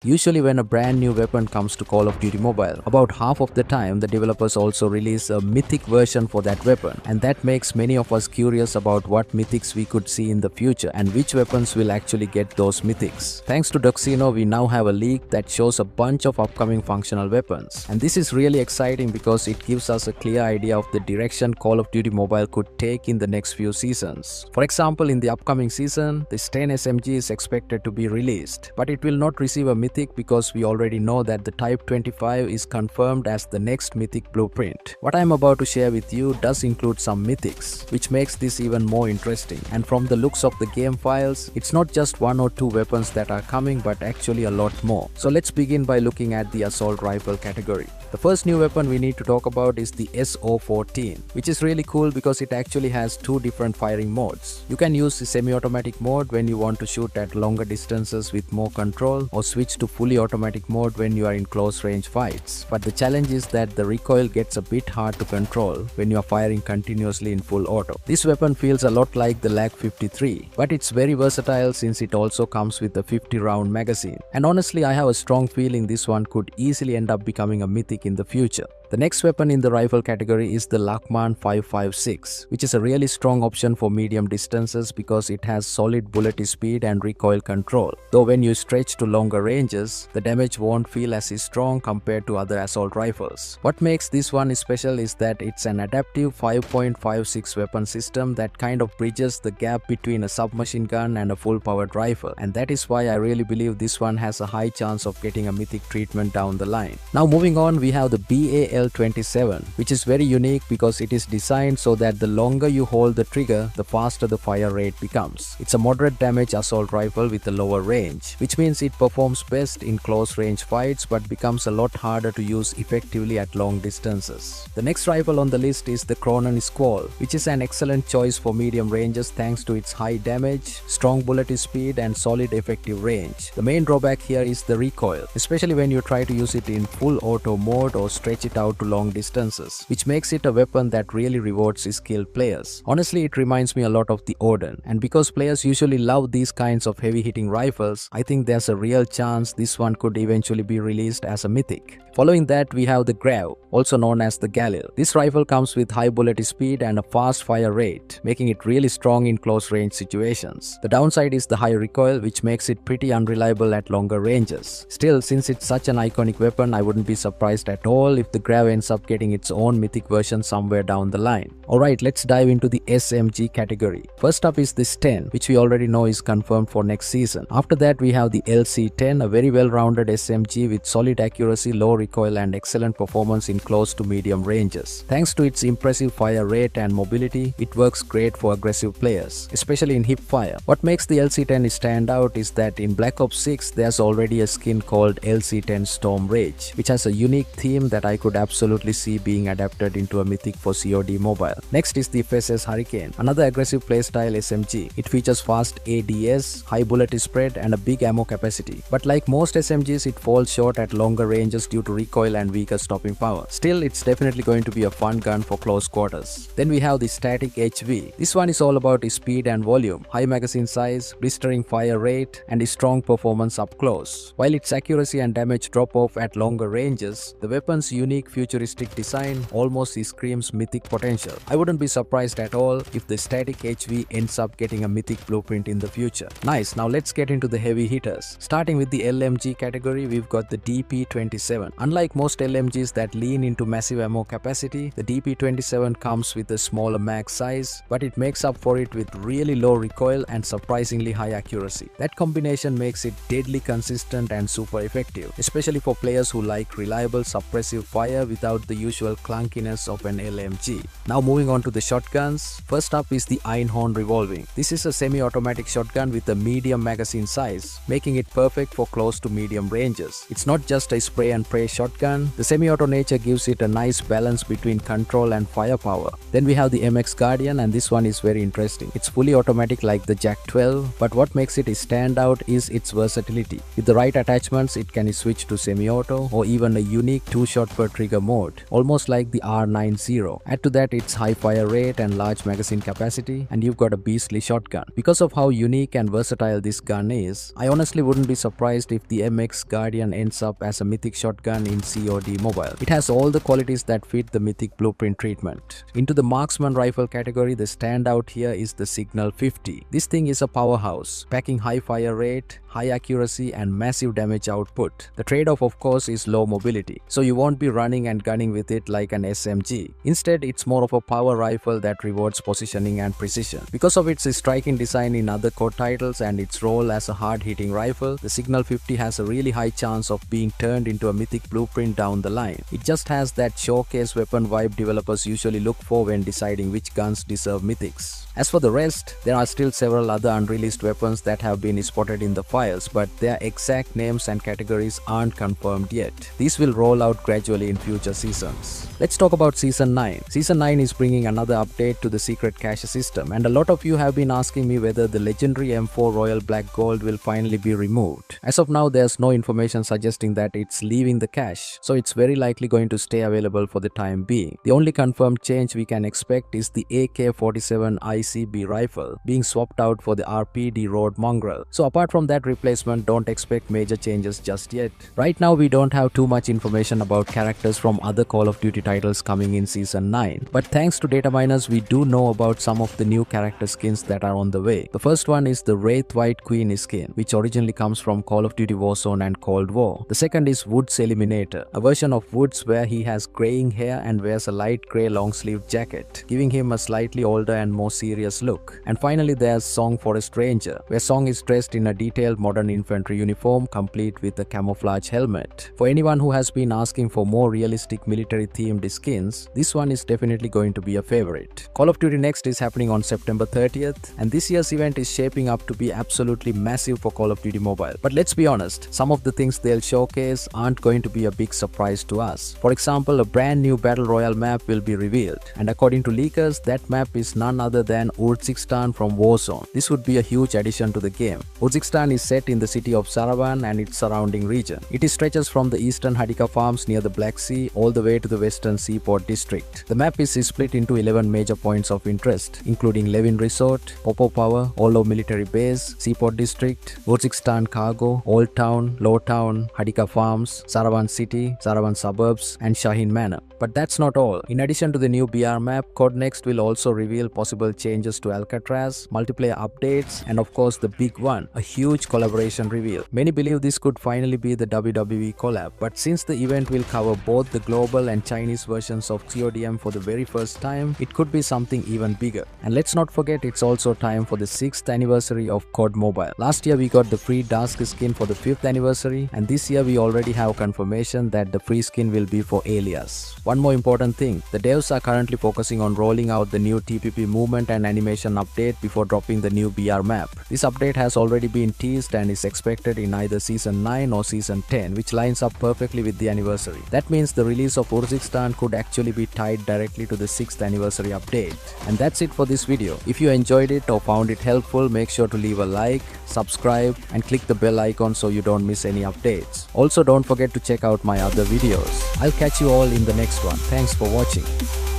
Usually when a brand new weapon comes to Call of Duty Mobile, about half of the time the developers also release a mythic version for that weapon, and that makes many of us curious about what mythics we could see in the future and which weapons will actually get those mythics. Thanks to Duxino, we now have a leak that shows a bunch of upcoming functional weapons, and this is really exciting because it gives us a clear idea of the direction Call of Duty Mobile could take in the next few seasons. For example, in the upcoming season, the Stain SMG is expected to be released, but it will not receive a mythic because we already know that the Type 25 is confirmed as the next mythic blueprint. What I am about to share with you does include some mythics, which makes this even more interesting. And from the looks of the game files, it's not just one or two weapons that are coming, but actually a lot more. So let's begin by looking at the assault rifle category. The first new weapon we need to talk about is the SO14, which is really cool because it actually has two different firing modes. You can use the semi-automatic mode when you want to shoot at longer distances with more control, or switch to fully automatic mode when you are in close range fights. But the challenge is that the recoil gets a bit hard to control when you are firing continuously in full auto. This weapon feels a lot like the Lag 53, but it's very versatile since it also comes with a 50 round magazine. And honestly, I have a strong feeling this one could easily end up becoming a mythic in the future. The next weapon in the rifle category is the Lachmann 556, which is a really strong option for medium distances because it has solid bullet speed and recoil control. Though when you stretch to longer ranges, the damage won't feel as strong compared to other assault rifles. What makes this one special is that it's an adaptive 5.56 weapon system that kind of bridges the gap between a submachine gun and a full-powered rifle, and that is why I really believe this one has a high chance of getting a mythic treatment down the line. Now moving on, we have the BAL-27, which is very unique because it is designed so that the longer you hold the trigger, the faster the fire rate becomes. It's a moderate damage assault rifle with a lower range, which means it performs best in close range fights but becomes a lot harder to use effectively at long distances. The next rifle on the list is the Cronen Squall, which is an excellent choice for medium ranges thanks to its high damage, strong bullet speed and solid effective range. The main drawback here is the recoil, especially when you try to use it in full auto mode or stretch it out to long distances, which makes it a weapon that really rewards skilled players. Honestly, it reminds me a lot of the Odin, and because players usually love these kinds of heavy hitting rifles, I think there's a real chance this one could eventually be released as a mythic. Following that, we have the Grav, also known as the Galil. This rifle comes with high bullet speed and a fast fire rate, making it really strong in close range situations. The downside is the high recoil, which makes it pretty unreliable at longer ranges. Still, since it's such an iconic weapon, I wouldn't be surprised at all if the Grav ends up getting its own mythic version somewhere down the line. Alright, let's dive into the SMG category. First up is the Sten, which we already know is confirmed for next season. After that, we have the LC-10, a very well-rounded SMG with solid accuracy, low recoil and excellent performance in close to medium ranges. Thanks to its impressive fire rate and mobility, it works great for aggressive players, especially in hip fire. What makes the LC-10 stand out is that in Black Ops 6 there's already a skin called LC-10 Storm Rage, which has a unique theme that I could absolutely see being adapted into a mythic for COD Mobile. Next is the FSS Hurricane, another aggressive playstyle SMG. It features fast ADS, high bullet spread and a big ammo capacity. But like most SMGs, it falls short at longer ranges due to recoil and weaker stopping power. Still, it's definitely going to be a fun gun for close quarters. Then we have the Static HV. This one is all about speed and volume, high magazine size, blistering fire rate and strong performance up close. While its accuracy and damage drop off at longer ranges, the weapon's unique futuristic design almost screams mythic potential. I wouldn't be surprised at all if the Static HV ends up getting a mythic blueprint in the future. Nice, now let's get into the heavy hitters. Starting with the LMG category, we've got the DP27. Unlike most LMGs that lean into massive ammo capacity, the DP27 comes with a smaller mag size, but it makes up for it with really low recoil and surprisingly high accuracy. That combination makes it deadly consistent and super effective, especially for players who like reliable suppressive fire without the usual clunkiness of an LMG. Now moving on to the shotguns, first up is the Einhorn Revolving. This is a semi-automatic shotgun with a medium magazine size, making it perfect for close to medium ranges. It's not just a spray and pray shotgun, the semi-auto nature gives it a nice balance between control and firepower. Then we have the MX Guardian, and this one is very interesting. It's fully automatic like the Jak 12, but what makes it stand out is its versatility. With the right attachments, it can switch to semi-auto or even a unique 2-shot per trigger trigger mode, almost like the R90. Add to that its high fire rate and large magazine capacity, and you've got a beastly shotgun. Because of how unique and versatile this gun is, I honestly wouldn't be surprised if the MX Guardian ends up as a Mythic shotgun in COD mobile. It has all the qualities that fit the Mythic blueprint treatment. Into the marksman rifle category, the standout here is the Signal 50. This thing is a powerhouse, packing high fire rate, high accuracy and massive damage output. The trade-off of course is low mobility, so you won't be running and gunning with it like an SMG. Instead, it's more of a power rifle that rewards positioning and precision. Because of its striking design in other COD titles and its role as a hard-hitting rifle, the Signal 50 has a really high chance of being turned into a Mythic blueprint down the line. It just has that showcase weapon vibe developers usually look for when deciding which guns deserve Mythics. As for the rest, there are still several other unreleased weapons that have been spotted in the files, but their exact names and categories aren't confirmed yet. These will roll out gradually in future seasons. Let's talk about Season 9. Season 9 is bringing another update to the secret cache system, and a lot of you have been asking me whether the legendary M4 Royal Black Gold will finally be removed. As of now, there's no information suggesting that it's leaving the cache, so it's very likely going to stay available for the time being. The only confirmed change we can expect is the AK-47 ICB rifle being swapped out for the RPD Road Mongrel. So apart from that replacement, don't expect major changes just yet. Right now we don't have too much information about characters from other Call of Duty titles coming in Season 9, but thanks to data miners we do know about some of the new character skins that are on the way. The first one is the Wraith White Queen skin, which originally comes from Call of Duty Warzone and Cold War. The second is Woods Eliminator, a version of Woods where he has graying hair and wears a light grey long-sleeved jacket, giving him a slightly older and more serious look. And finally there's Song Forest Ranger, where Song is dressed in a detailed modern infantry uniform complete with a camouflage helmet. For anyone who has been asking for more realistic military themed skins, this one is definitely going to be a favorite. Call of Duty Next is happening on September 30th, and this year's event is shaping up to be absolutely massive for Call of Duty Mobile. But let's be honest, some of the things they'll showcase aren't going to be a big surprise to us. For example, a brand new Battle Royale map will be revealed, and according to leakers, that map is none other than Urzikstan from Warzone. This would be a huge addition to the game. Urzikstan is set in the city of Saravan and its surrounding region. It stretches from the eastern Hadika farms near the Black Sea all the way to the western Seaport district. The map is split into 11 major points of interest, including Levin Resort, Popo Power, Olo Military Base, Seaport District, Urzikstan Cargo, Old Town, Low Town, Hadika Farms, Saravan City, Saravan Suburbs, and Shaheen Manor. But that's not all. In addition to the new BR map, COD Next will also reveal possible changes to Alcatraz, multiplayer updates, and of course the big one, a huge collaboration reveal. Many believe this could finally be the WWE collab, but since the event will cover both the global and Chinese versions of CODM for the very first time, it could be something even bigger. And let's not forget, it's also time for the 6th anniversary of COD Mobile. Last year we got the free Dusk skin for the 5th anniversary, and this year we already have confirmation that the free skin will be for Alias. One more important thing, the devs are currently focusing on rolling out the new TPP movement and animation update before dropping the new BR map. This update has already been teased and is expected in either Season 9 or Season 10, which lines up perfectly with the anniversary. That means the release of Urzikstan could actually be tied directly to the 6th anniversary update. And that's it for this video. If you enjoyed it or found it helpful, make sure to leave a like, subscribe, and click the bell icon so you don't miss any updates. Also, don't forget to check out my other videos. I'll catch you all in the next one. Thanks for watching.